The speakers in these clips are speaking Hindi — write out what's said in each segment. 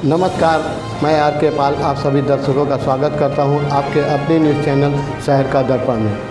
नमस्कार, मैं आर के पाल आप सभी दर्शकों का स्वागत करता हूं आपके अपने न्यूज़ चैनल शहर का दर्पण में।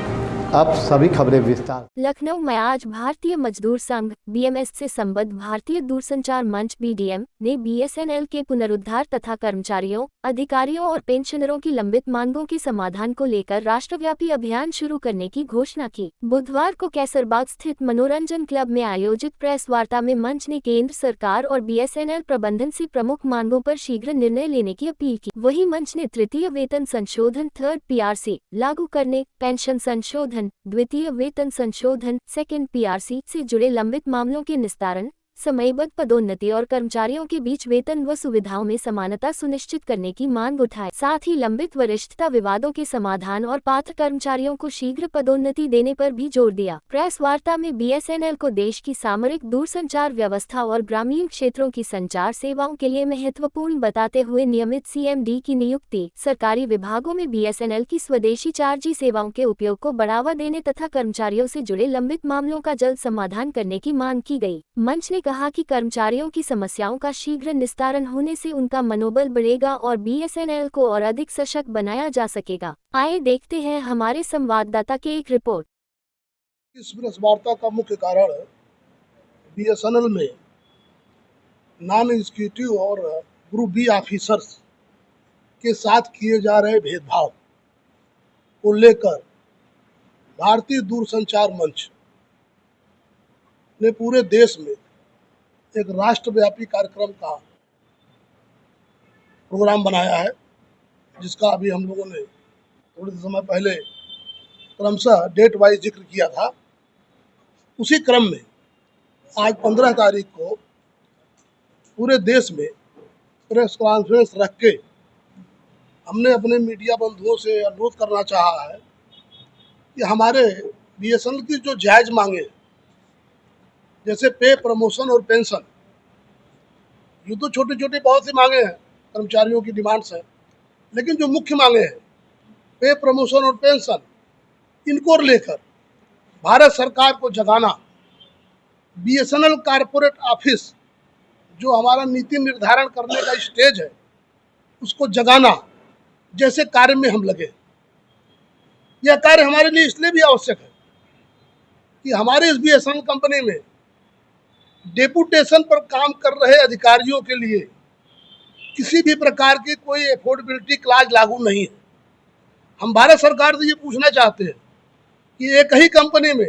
अब सभी खबरें विस्तार। लखनऊ में आज भारतीय मजदूर संघ बीएमएस से संबद्ध भारतीय दूरसंचार मंच बीडीएम ने बीएसएनएल के पुनरुद्धार तथा कर्मचारियों, अधिकारियों और पेंशनरों की लंबित मांगों के समाधान को लेकर राष्ट्रव्यापी अभियान शुरू करने की घोषणा की। बुधवार को कैसरबाग स्थित मनोरंजन क्लब में आयोजित प्रेस वार्ता में मंच ने केंद्र सरकार और बीएसएनएल प्रबंधन से प्रमुख मांगों पर शीघ्र निर्णय लेने की अपील की। वहीं मंच ने तृतीय वेतन संशोधन थर्ड पीआरसी लागू करने, पेंशन संशोधन द्वितीय वेतन संशोधन सेकंड पीआरसी से जुड़े लंबित मामलों के निस्तारण, समयबद्ध पदोन्नति और कर्मचारियों के बीच वेतन व सुविधाओं में समानता सुनिश्चित करने की मांग उठाई। साथ ही लंबित वरिष्ठता विवादों के समाधान और पात्र कर्मचारियों को शीघ्र पदोन्नति देने पर भी जोर दिया। प्रेस वार्ता में बीएसएनएल को देश की सामरिक दूरसंचार व्यवस्था और ग्रामीण क्षेत्रों की संचार सेवाओं के लिए महत्वपूर्ण बताते हुए नियमित सीएमडी की नियुक्ति, सरकारी विभागों में बीएसएनएल की स्वदेशी 4G सेवाओं के उपयोग को बढ़ावा देने तथा कर्मचारियों से जुड़े लंबित मामलों का जल्द समाधान करने की मांग की गई। मंच ने कहा कि कर्मचारियों की समस्याओं का शीघ्र निस्तारण होने से उनका मनोबल बढ़ेगा और बीएसएनएल को और अधिक सशक्त बनाया जा सकेगा। आइए देखते हैं हमारे संवाददाता की एक रिपोर्ट। इस प्रेस वार्ता का मुख्य कारण बीएसएनएल में नॉन एग्जीक्यूटिव और ग्रुप बी ऑफिसर्स के साथ किए जा रहे भेदभाव को लेकर भारतीय दूरसंचार मंच ने पूरे देश में एक राष्ट्रव्यापी कार्यक्रम का प्रोग्राम बनाया है, जिसका अभी हम लोगों ने थोड़े समय पहले क्रमशः डेट वाइज जिक्र किया था। उसी क्रम में आज 15 तारीख को पूरे देश में प्रेस कॉन्फ्रेंस रख के हमने अपने मीडिया बंधुओं से अनुरोध करना चाहा है कि हमारे बीएसएनएल की जो जायज़ मांगे, जैसे पे, प्रमोशन और पेंशन, ये तो छोटी छोटी बहुत सी मांगे हैं, कर्मचारियों की डिमांड्स हैं, लेकिन जो मुख्य मांगे हैं पे, प्रमोशन और पेंशन, इनको लेकर भारत सरकार को जगाना, बीएसएनएल कॉर्पोरेट ऑफिस जो हमारा नीति निर्धारण करने का स्टेज है, उसको जगाना जैसे कार्य में हम लगे। यह कार्य हमारे लिए इसलिए भी आवश्यक है कि हमारे इस बीएसएनएल कंपनी में डेपुटेशन पर काम कर रहे अधिकारियों के लिए किसी भी प्रकार की कोई अफोर्डेबिलिटी क्लाज लागू नहीं है। हम भारत सरकार से ये पूछना चाहते हैं कि एक ही कंपनी में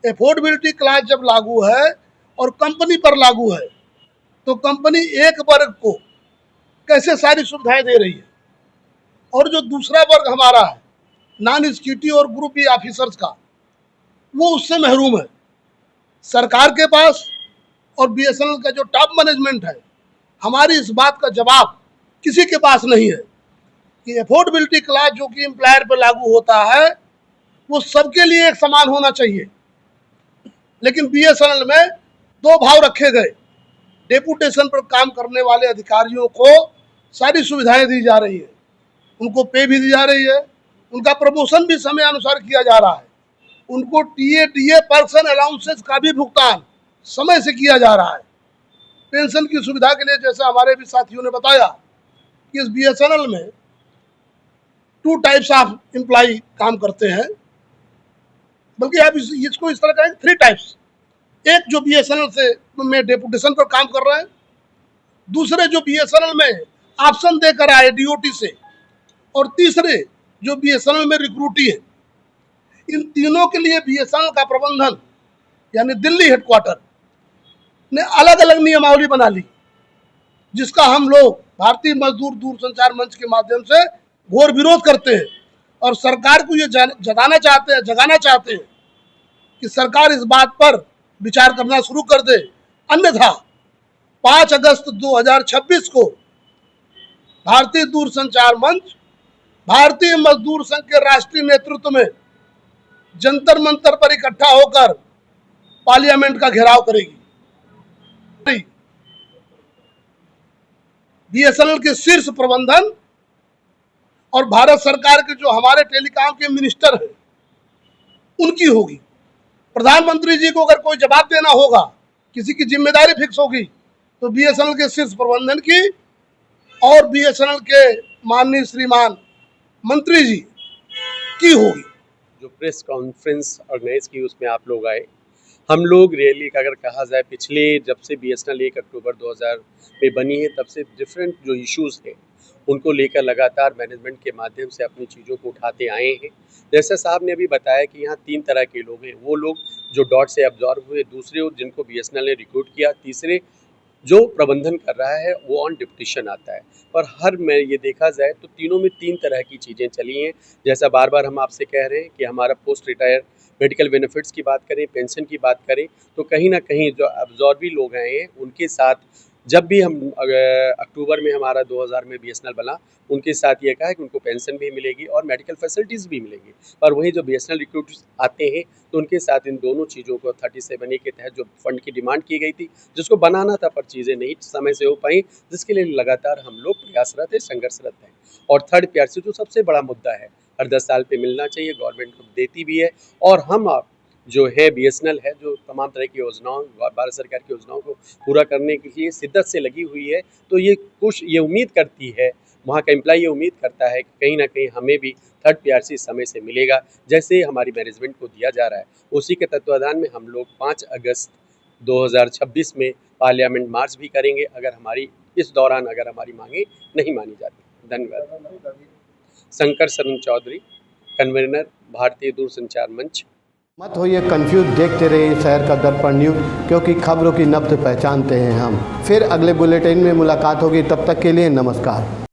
अफोर्डेबिलिटी क्लाज जब लागू है और कंपनी पर लागू है, तो कंपनी एक वर्ग को कैसे सारी सुविधाएं दे रही है, और जो दूसरा वर्ग हमारा है नॉन एग्जीक्यूटिव और ग्रुप बी ऑफिसर्स का, वो उससे महरूम है। सरकार के पास और बीएसएनएल का जो टॉप मैनेजमेंट है, हमारी इस बात का जवाब किसी के पास नहीं है कि अफोर्डेबिलिटी क्लास जो कि एम्प्लॉयर पर लागू होता है वो सबके लिए एक समान होना चाहिए। लेकिन बीएसएनएल में दो भाव रखे गए। डेपुटेशन पर काम करने वाले अधिकारियों को सारी सुविधाएं दी जा रही है, उनको पे भी दी जा रही है, उनका प्रमोशन भी समय अनुसार किया जा रहा है, उनको टीए, डीए, पर्सन अलाउंसेस का भी भुगतान समय से किया जा रहा है। पेंशन की सुविधा के लिए जैसे हमारे भी साथियों ने बताया कि इस बीएसएनएल में 2 टाइप्स ऑफ एम्प्लॉय काम करते हैं, बल्कि आप इसको इस तरह कहें 3 टाइप्स। एक जो बीएसएनएल से में डेपुटेशन पर काम कर रहे हैं, दूसरे जो बीएसएनएल में ऑप्शन देकर आए डीओटी से, और तीसरे जो बीएसएनएल में रिक्रूटी है। इन तीनों के लिए बीएसएनएल का प्रबंधन यानी दिल्ली हेडक्वार्टर ने अलग अलग नियमावली बना ली, जिसका हम लोग भारतीय मजदूर दूरसंचार मंच के माध्यम से घोर विरोध करते हैं और सरकार को ये जगाना चाहते हैं कि सरकार इस बात पर विचार करना शुरू कर दे। अन्यथा 5 अगस्त 2026 को भारतीय दूरसंचार मंच भारतीय मजदूर संघ के राष्ट्रीय नेतृत्व में जंतर मंतर पर इकट्ठा होकर पार्लियामेंट का घेराव करेगी। बीएसएनएल के शीर्ष प्रबंधन और भारत सरकार के जो हमारे टेलीकॉम के मिनिस्टर हैं, उनकी होगी। प्रधानमंत्री जी को अगर कोई जवाब देना होगा, किसी की जिम्मेदारी फिक्स होगी, तो बीएसएनएल के शीर्ष प्रबंधन की और बीएसएनएल के माननीय श्रीमान मंत्री जी की होगी। जो प्रेस कॉन्फ्रेंस ऑर्गेनाइज की उसमें आप लोग आए। हम लोग रियली अगर कहा जाए पिछले जब से बीएसएनएल 1 अक्टूबर 2000 में बनी है तब से डिफरेंट जो इश्यूज़ हैं उनको लेकर लगातार मैनेजमेंट के माध्यम से अपनी चीज़ों को उठाते आए हैं। जैसा साहब ने अभी बताया कि यहाँ 3 तरह के लोग हैं, वो लोग जो डॉट से अब्जॉर्ब हुए, दूसरे जिनको बीएसएनएल ने रिक्रूट किया, तीसरे जो प्रबंधन कर रहा है वो ऑन डिप्टीशन आता है। पर हर में ये देखा जाए तो तीनों में 3 तरह की चीज़ें चली हैं। जैसा बार बार हम आपसे कह रहे हैं कि हमारा पोस्ट रिटायर मेडिकल बेनिफिट्स की बात करें, पेंशन की बात करें, तो कहीं ना कहीं जो अब्जॉर्बी लोग आए हैं उनके साथ जब भी हम अक्टूबर में हमारा 2000 में बीएसएनएल बना, उनके साथ ये कहा है कि उनको पेंशन भी मिलेगी और मेडिकल फैसिलिटीज़ भी मिलेगी। पर वहीं जो बीएसएनएल रिक्रूट्स आते हैं तो उनके साथ इन दोनों चीज़ों को 37A के तहत जो फंड की डिमांड की गई थी, जिसको बनाना था पर चीज़ें नहीं समय से हो पाई, जिसके लिए लगातार हम लोग प्रयासरत हैं, संघर्षरत हैं। और थर्ड पीआरसी जो सबसे बड़ा मुद्दा है, हर 10 साल पे मिलना चाहिए, गवर्नमेंट को देती भी है। और हम आप जो है बीएसएनएल है जो तमाम तरह की योजनाओं, भारत सरकार की योजनाओं को पूरा करने के लिए शिद्दत से लगी हुई है। तो ये उम्मीद करती है, वहाँ का एम्प्लॉय ये उम्मीद करता है कि कहीं ना कहीं हमें भी थर्ड पीआरसी समय से मिलेगा, जैसे हमारी मैनेजमेंट को दिया जा रहा है। उसी के तत्वाधान में हम लोग 5 अगस्त 2026 में पार्लियामेंट मार्च भी करेंगे अगर हमारी इस दौरान अगर हमारी मांगे नहीं मानी जाती। धन्यवाद। शंकर शरण चौधरी, कन्वीनर, भारतीय दूरसंचार मंच। मत होइए कंफ्यूज, देखते रहिए शहर का दर्पण न्यूज़, क्योंकि खबरों की नब्ज पहचानते हैं हम। फिर अगले बुलेटिन में मुलाकात होगी, तब तक के लिए नमस्कार।